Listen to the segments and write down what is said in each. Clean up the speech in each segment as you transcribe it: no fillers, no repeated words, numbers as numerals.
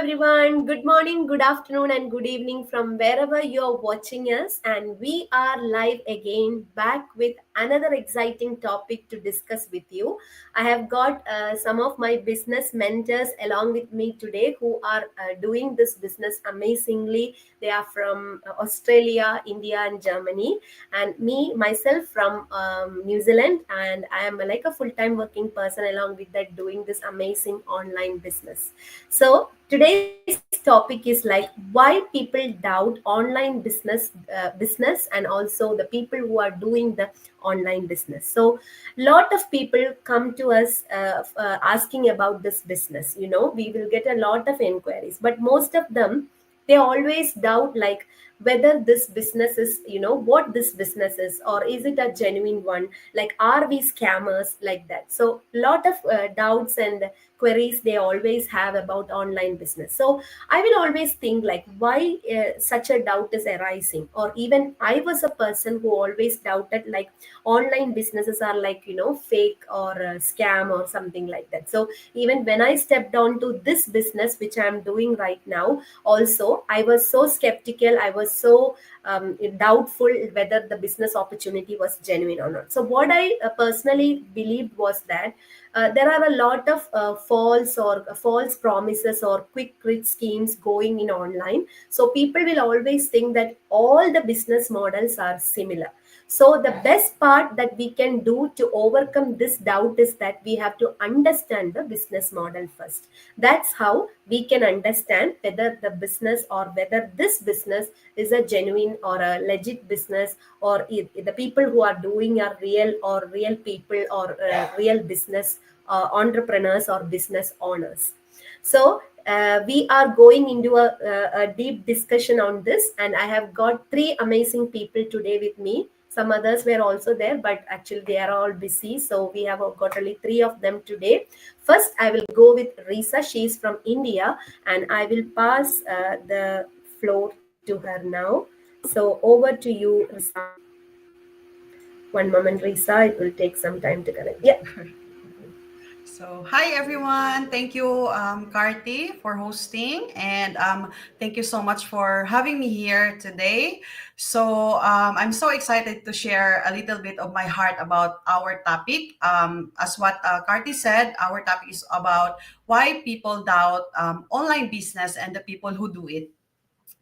everyone. Good morning, good afternoon, and good evening from wherever you're watching us. And we are live again, back with another exciting topic to discuss with you. I have got some of my business mentors along with me today who are doing this business amazingly. They are from Australia, India, and Germany, and me myself from New Zealand. And I am like a full-time working person along with that doing this amazing online business. So today's topic is like why people doubt online business and also the people who are doing the online business. So lot of people come to us asking about this business. We will get a lot of inquiries, but most of them, they always doubt like whether this business is, what this business is, or is it a genuine one, like are we scammers, like that. So lot of doubts and queries they always have about online business. So I will always think like why such a doubt is arising, or even I was a person who always doubted like online businesses are like fake or scam or something like that. So even when I stepped on to this business which I am doing right now, also I was so skeptical, I was so doubtful whether the business opportunity was genuine or not. So what I personally believed was that there are a lot of false promises or quick rich schemes going in online. So people will always think that all the business models are similar. So the best part that we can do to overcome this doubt is that we have to understand the business model first. That's how we can understand whether the business or whether this business is a genuine or a legit business, or if the people who are doing are real or real people or real business entrepreneurs or business owners. So we are going into a deep discussion on this, and I have got three amazing people today with me. Some others were also there, but actually they are all busy. So we have got only three of them today. First, I will go with Risa. She is from India, and I will pass the floor to her now. So over to you, Risa. One moment, Risa. It will take some time to connect. Yeah. So, hi everyone. Thank you, Carty, for hosting, and thank you so much for having me here today. So, I'm so excited to share a little bit of my heart about our topic. As what Carty said, our topic is about why people doubt online business and the people who do it.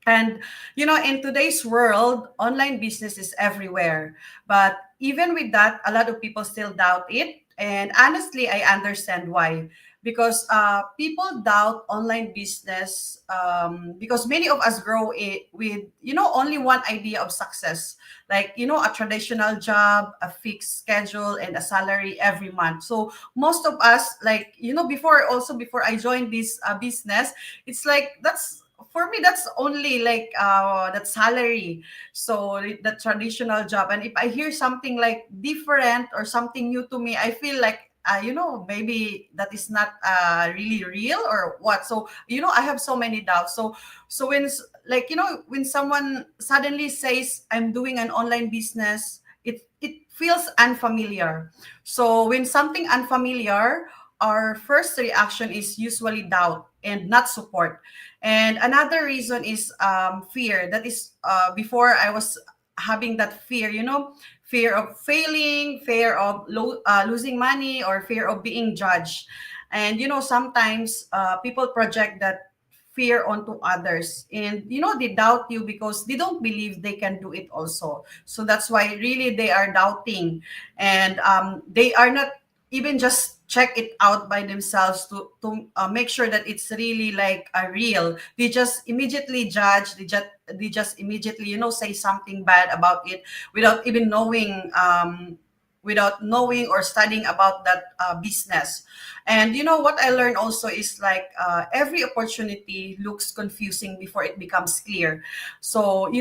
And in today's world, online business is everywhere. But even with that, a lot of people still doubt it. And honestly, I understand why. Because people doubt online business because many of us grow it with, only one idea of success. Like, a traditional job, a fixed schedule, and a salary every month. So most of us, like, before I joined this business, it's like for me that's only like that salary, so the traditional job. And if I hear something like different or something new to me, I feel like maybe that is not really real or what. So I have so many doubts. So like when someone suddenly says I'm doing an online business, it feels unfamiliar. So when something unfamiliar, our first reaction is usually doubt and not support. And another reason is fear. That is, before I was having that fear, fear of failing, fear of losing money, or fear of being judged. And, sometimes people project that fear onto others, and they doubt you because they don't believe they can do it also. So that's why really they are doubting. And they are not even just check it out by themselves to make sure that it's really like a real. They just immediately judge. They just immediately say something bad about it without even knowing or studying about that business. And what I learned also is like every opportunity looks confusing before it becomes clear. So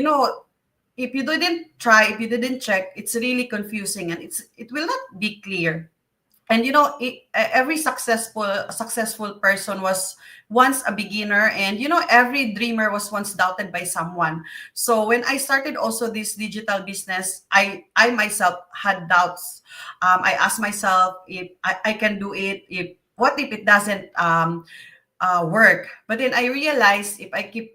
if you didn't try, if you didn't check, it's really confusing, and it will not be clear. And every successful person was once a beginner, and every dreamer was once doubted by someone. So when I started also this digital business, I myself had doubts. I asked myself if I can do it. If what if it doesn't work. But then I realized if I keep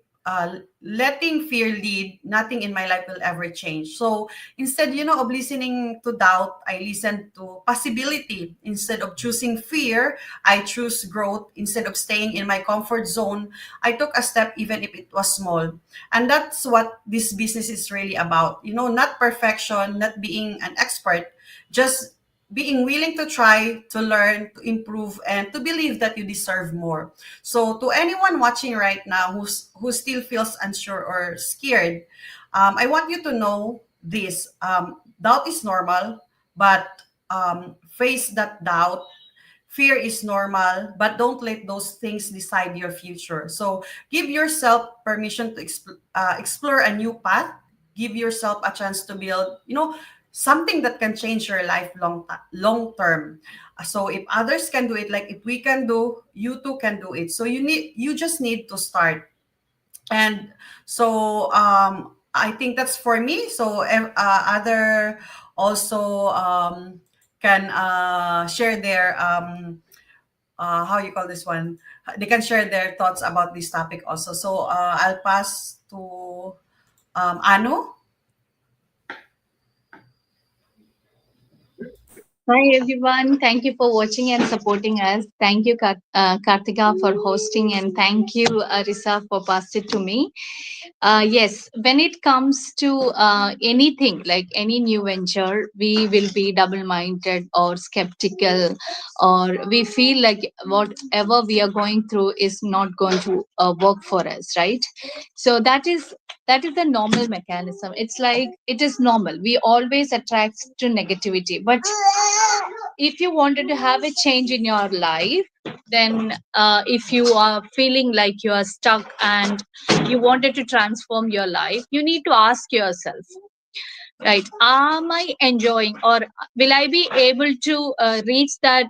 letting fear lead, nothing in my life will ever change. So instead, of listening to doubt, I listen to possibility. Instead of choosing fear, I choose growth. Instead of staying in my comfort zone, I took a step, even if it was small. And that's what this business is really about. Not perfection, not being an expert, just being willing to try, to learn, to improve, and to believe that you deserve more. So, to anyone watching right now who still feels unsure or scared, I want you to know this: doubt is normal, but face that doubt. Fear is normal, but don't let those things decide your future. So, give yourself permission to explore a new path. Give yourself a chance to build, something that can change your life long term. So if others can do it, like if we can do, you too can do it. So you just need to start. And so I think that's for me. So other also can share their how you call this one, they can share their thoughts about this topic also. So I'll pass to Anu. Hi everyone. Thank you for watching and supporting us. Thank you, Kartika, for hosting, and thank you, Arisa, for passing it to me. Yes, when it comes to anything like any new venture, we will be double minded or skeptical, or we feel like whatever we are going through is not going to work for us, right? So that is the normal mechanism. It's like it is normal. We always attract to negativity, but if you wanted to have a change in your life, then if you are feeling like you are stuck and you wanted to transform your life, you need to ask yourself, right, am I enjoying, or will I be able to reach that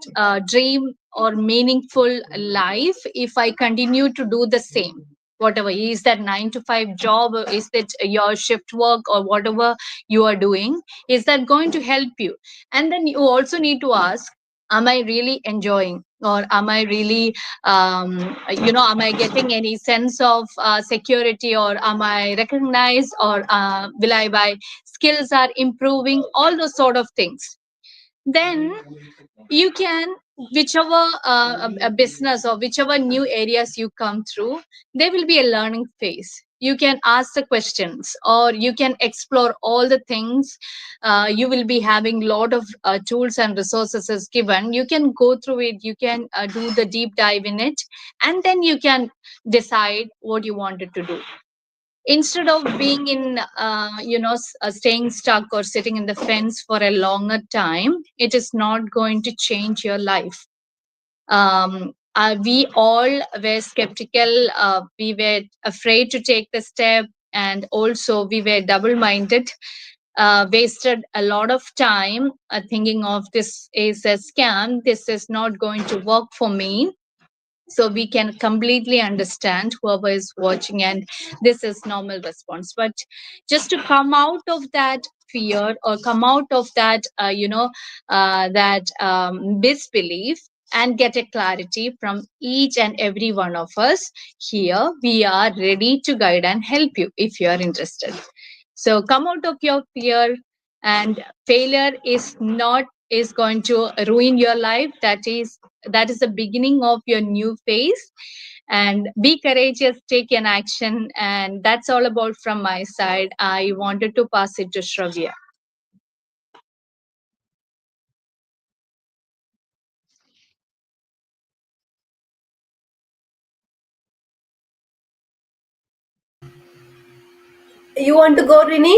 dream or meaningful life if I continue to do the same? Whatever is that 9 to 5 job, or is that your shift work, or whatever you are doing, is that going to help you? And then you also need to ask, am I really enjoying, or am I really am I getting any sense of security, or am I recognized, or will I buy skills are improving, all those sort of things. Then you can, whichever a business or whichever new areas you come through, there will be a learning phase. You can ask the questions, or you can explore all the things. You will be having lot of tools and resources is given. You can go through it, you can do the deep dive in it, and then you can decide what you wanted to do, instead of being in staying stuck or sitting in the fence for a longer time. It is not going to change your life. We all were skeptical, we were afraid to take the step, and also we were double minded, wasted a lot of time thinking of this is a scam, this is not going to work for me. So we can completely understand whoever is watching, and this is normal response. But just to come out of that fear, or come out of that disbelief, and get a clarity from each and every one of us, here we are ready to guide and help you if you are interested. So come out of your fear, and failure is not is going to ruin your life. That is the beginning of your new phase. And be courageous, take an action. And that's all about from my side. I wanted to pass it to Shravya. You want to go, Rini?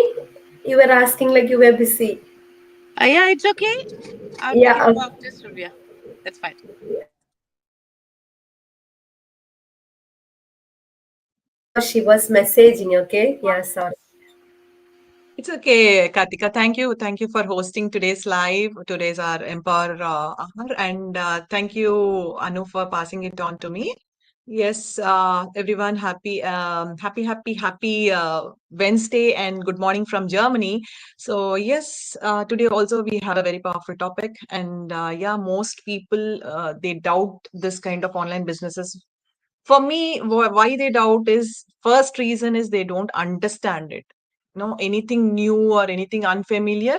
You were asking like you were busy. Yeah, it's okay. You Yeah, can talk to Surya. That's fine. she was messaging. Okay. Yeah, sorry. It's okay, Kartika. Thank you. Thank you for hosting today's live. Today's our Empower Hour. And thank you, Anu, for passing it on to me. Yes, everyone, happy Wednesday and good morning from Germany. So, yes, today also we have a very powerful topic. And yeah, most people, they doubt this kind of online businesses For me, why they doubt is, first reason is they don't understand it. Anything new or anything unfamiliar,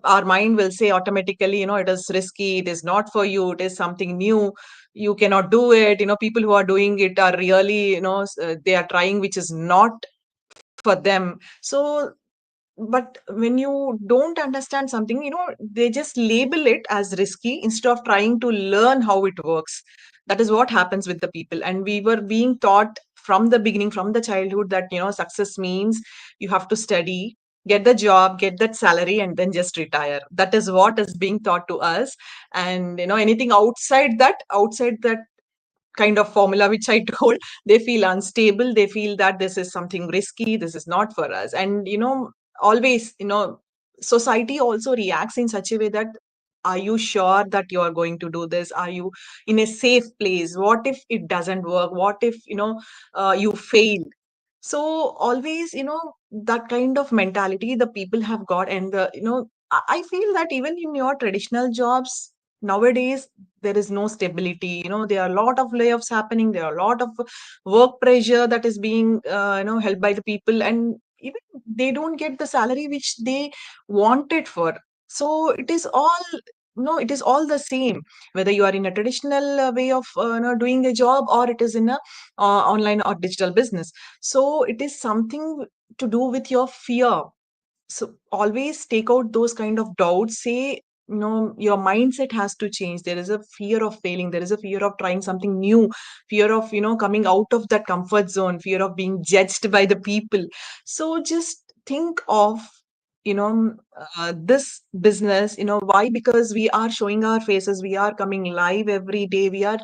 our mind will say automatically, it is risky, it is not for you, it is something new, you cannot do it. People who are doing it are really, they are trying, which is not for them. So, but when you don't understand something, they just label it as risky instead of trying to learn how it works. That is what happens with the people. And we were being taught from the beginning, from the childhood, that success means you have to study, get the job, get that salary, and then just retire. That is what is being taught to us. And anything outside that kind of formula which I told, they feel unstable. They feel that this is something risky. This is not for us. And, always, society also reacts in such a way that, are you sure that you are going to do this? Are you in a safe place? What if it doesn't work? What if, you fail? So always, that kind of mentality the people have got. And I feel that even in your traditional jobs nowadays, there is no stability. There are a lot of layoffs happening. There are a lot of work pressure that is being, held by the people, and even they don't get the salary which they wanted for. So it is all, it is all the same, whether you are in a traditional way of, doing a job, or it is in a online or digital business. So it is something to do with your fear. So always take out those kind of doubts. Say, your mindset has to change. There is a fear of failing. There is a fear of trying something new, fear of, coming out of that comfort zone, fear of being judged by the people. So just think of, this business, why? Because we are showing our faces, we are coming live every day, we are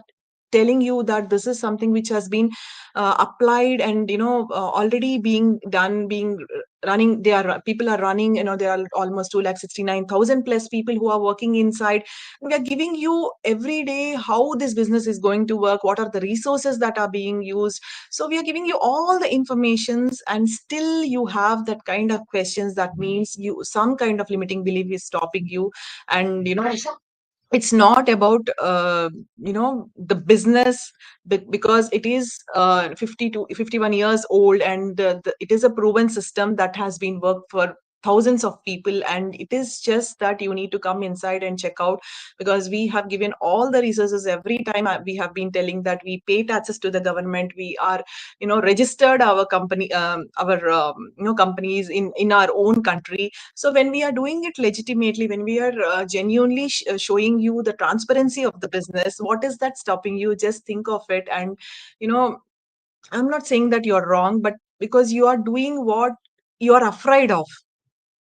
telling you that this is something which has been applied, and already being done, being running. People are running, there are almost 2,69,000 plus people who are working inside. We are giving you every day how this business is going to work, what are the resources that are being used. So we are giving you all the informations, and still you have that kind of questions. That means some kind of limiting belief is stopping you. And it's not about the business, because it is 50 to 51 years old, and it is a proven system that has been worked for thousands of people. And it is just that you need to come inside and check out, because we have given all the resources. Every time we have been telling that we pay taxes to the government, we are registered our company, our companies in our own country. So when we are doing it legitimately, when we are genuinely showing you the transparency of the business, what is that stopping you? Just think of it. And you know I'm not saying that you're wrong, but because you are doing what you are afraid of.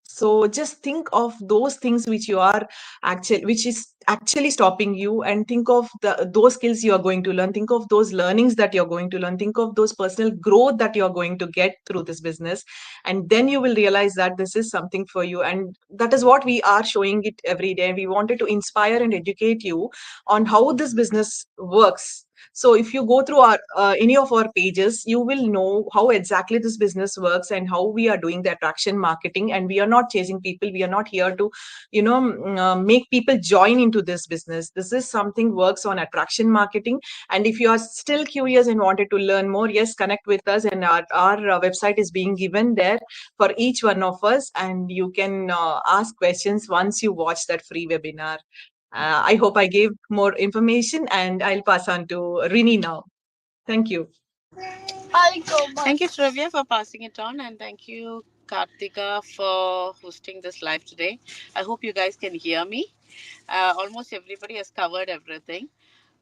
So just think of those things which is actually stopping you, and think of those skills you are going to learn. Think of those learnings that you're going to learn. Think of those personal growth that you're going to get through this business. And then you will realize that this is something for you. And that is what we are showing it every day. We wanted to inspire and educate you on how this business works. So if you go through our any of our pages, you will know how exactly this business works and how we are doing the attraction marketing. And we are not chasing people. We are not here to, make people join into this business. This is something works on attraction marketing. And if you are still curious and wanted to learn more, yes, connect with us. And our website is being given there for each one of us. And you can ask questions once you watch that free webinar. I hope I gave more information, and I'll pass on to Rini now. Thank you. Thank you, Sravya, for passing it on, and thank you, Kartika, for hosting this live today. I hope you guys can hear me. Almost everybody has covered everything.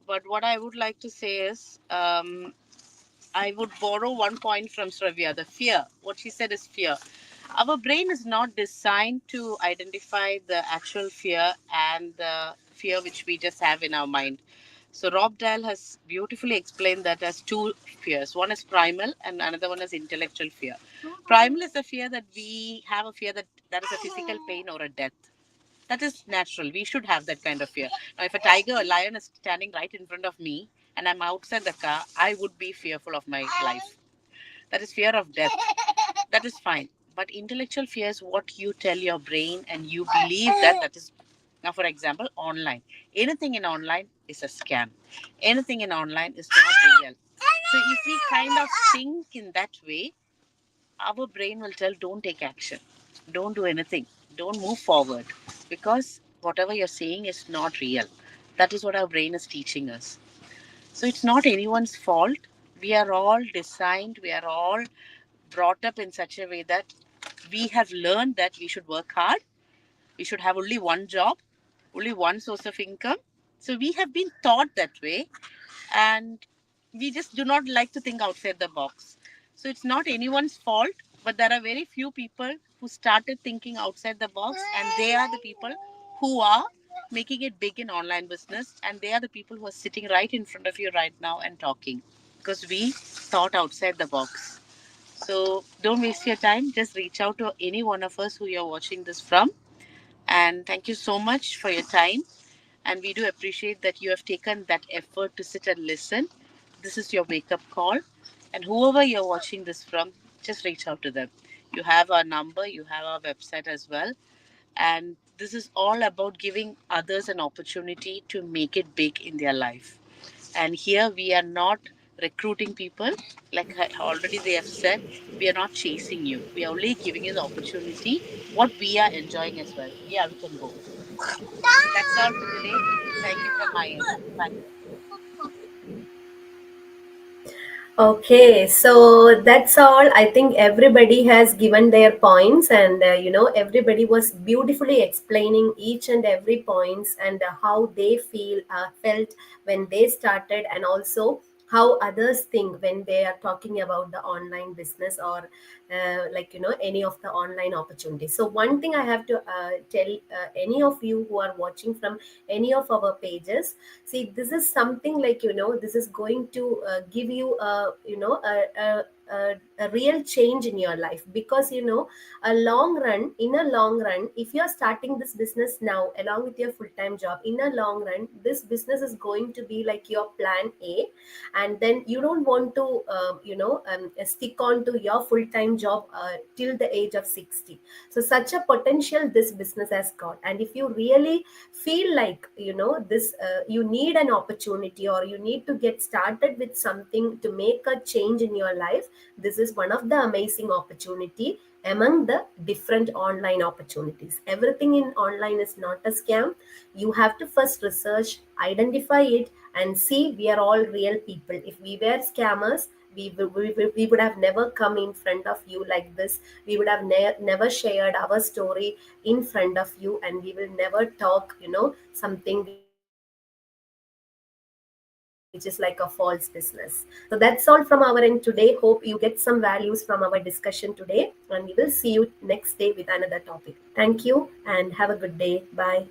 But what I would like to say is, I would borrow one point from Sravya, the fear. What she said is fear. Our brain is not designed to identify the actual fear and the fear which we just have in our mind. So Rob Dahl has beautifully explained that as two fears. One is primal and another one is intellectual fear. Primal is the fear that we have, a fear that is a physical pain or a death. That is natural. We should have that kind of fear. Now, if a tiger or lion is standing right in front of me and I'm outside the car, I would be fearful of my life. That is fear of death. That is fine. But intellectual fear is what you tell your brain and you believe that is Now, for example, online. Anything in online is a scam. Anything in online is not real. So if we kind of think in that way, our brain will tell, don't take action, don't do anything, don't move forward, because whatever you're saying is not real. That is what our brain is teaching us. So it's not anyone's fault. We are all designed, we are all brought up in such a way that we have learned that we should work hard, we should have only one job, only one source of income. So we have been taught that way, and we just do not like to think outside the box. So it's not anyone's fault, but there are very few people who started thinking outside the box, and they are the people who are making it big in online business, and they are the people who are sitting right in front of you right now and talking, because we thought outside the box. So don't waste your time, just reach out to any one of us who you're watching this from. And thank you so much for your time. And we do appreciate that you have taken that effort to sit and listen. This is your wake up call. And whoever you're watching this from, just reach out to them. You have our number, you have our website as well. And this is all about giving others an opportunity to make it big in their life. And here we are not recruiting people, like already they have said, we are not chasing you. We are only giving you the opportunity, what we are enjoying as well. Yeah, we can go. That's all for today. Thank you from my end. Bye. Okay, so that's all. I think everybody has given their points, and everybody was beautifully explaining each and every points, and how they felt when they started, and also how others think when they are talking about the online business, or any of the online opportunities. So one thing I have to tell any of you who are watching from any of our pages, see, this is something like, this is going to give you a real change in your life, because in a long run, if you are starting this business now along with your full-time job, in a long run this business is going to be like your plan A, and then you don't want to stick on to your full-time job till the age of 60. So such a potential this business has got, and if you really feel like this you need an opportunity, or you need to get started with something to make a change in your life, this is one of the amazing opportunity among the different online opportunities. Everything in online is not a scam. You have to first research, identify it, and see we are all real people. If we were scammers, we would have never come in front of you like this. We would have never shared our story in front of you, and we will never talk something which is like a false business. So that's all from our end today. Hope you get some values from our discussion today, and we will see you next day with another topic. Thank you, and have a good day. Bye.